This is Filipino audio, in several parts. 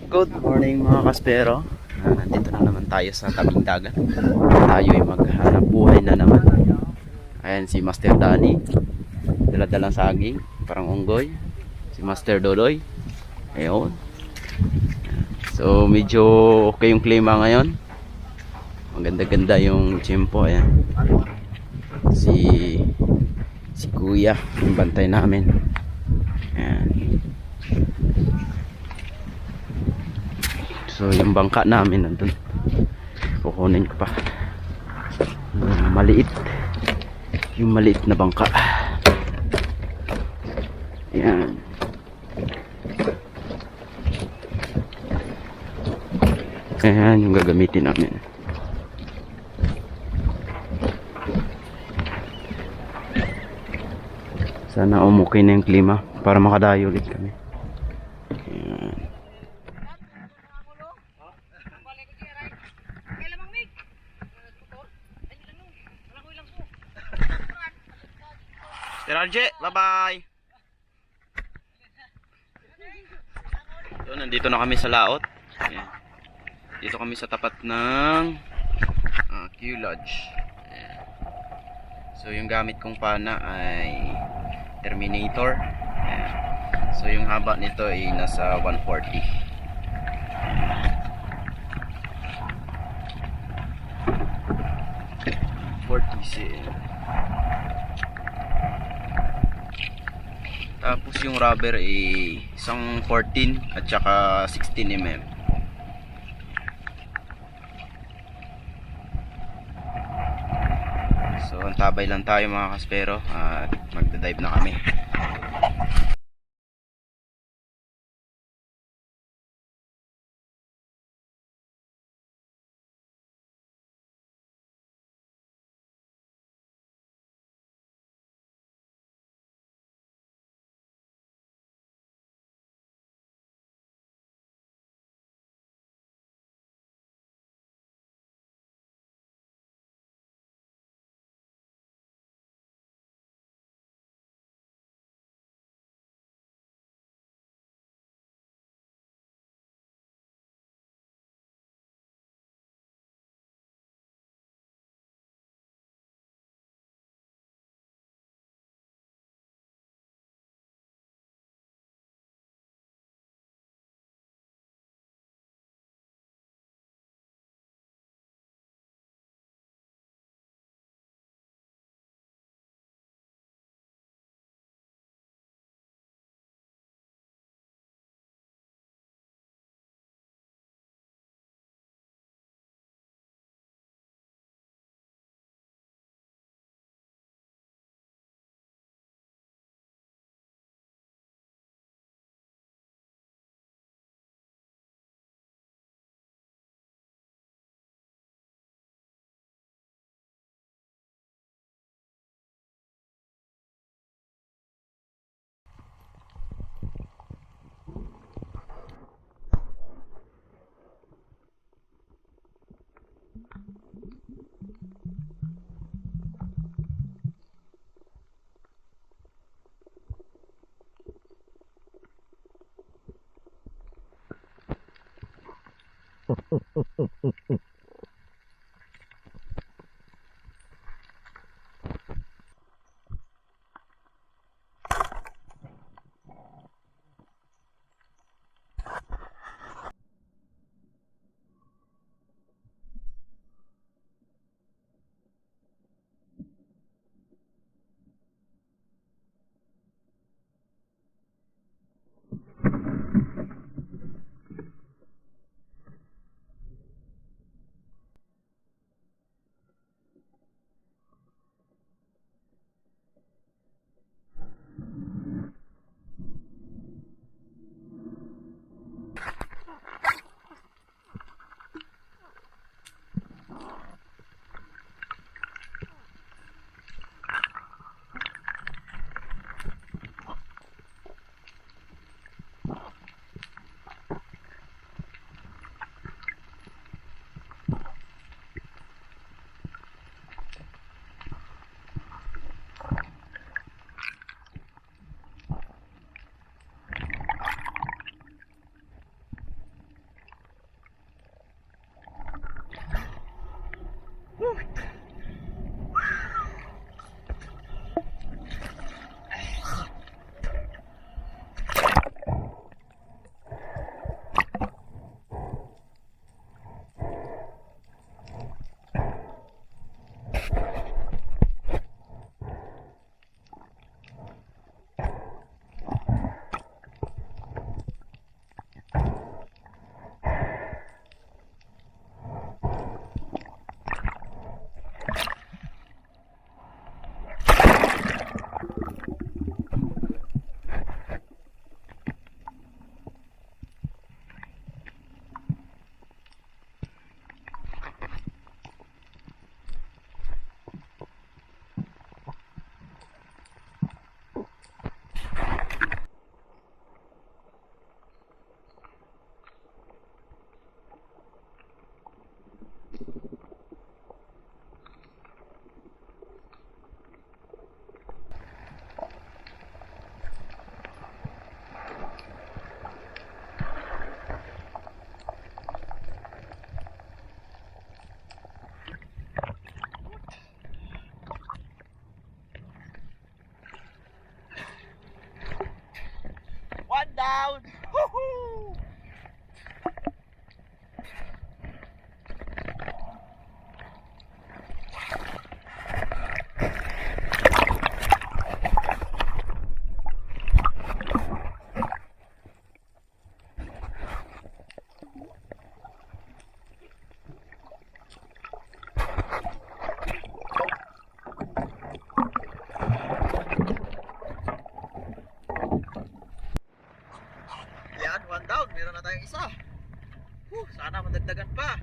Good morning mga kaspero. Nandito na naman tayo sa tabing dagat. Tayo ay maghanap buhay na naman. Ayan si Master Danny. Dala-dalang saging, parang unggoy. Si Master Dodoy. Ayun. So medyo okay yung klima ngayon. Maganda-ganda yung tiyempo. Ayan. Si Kuya, yung bantay namin. Ayan. So yung bangka namin nandun. Kukunin ko pa. Maliit. Yung maliit na bangka. Ayan. Ayan yung gagamitin namin. Sana umukay na yung klima para makadayo ulit kami. Ayan. Sir RJ, bye-bye. So, nandito na kami sa laot. Ayan. Dito kami sa tapat ng Q Lodge. Ayan. So, yung gamit kong pana ay Terminator. Ayan. So, yung haba nito ay nasa 140. 40 cm. Tapos yung rubber ay isang 14 at saka 16 mm. So antabay lang tayo mga kaspero at magda-dive na kami. tayong isa. Sana madagdagan pa.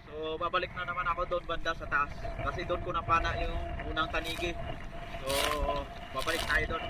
So babalik na naman ako doon banda sa taas. Kasi doon ko napana yung unang tanigi. So babalik tayo doon.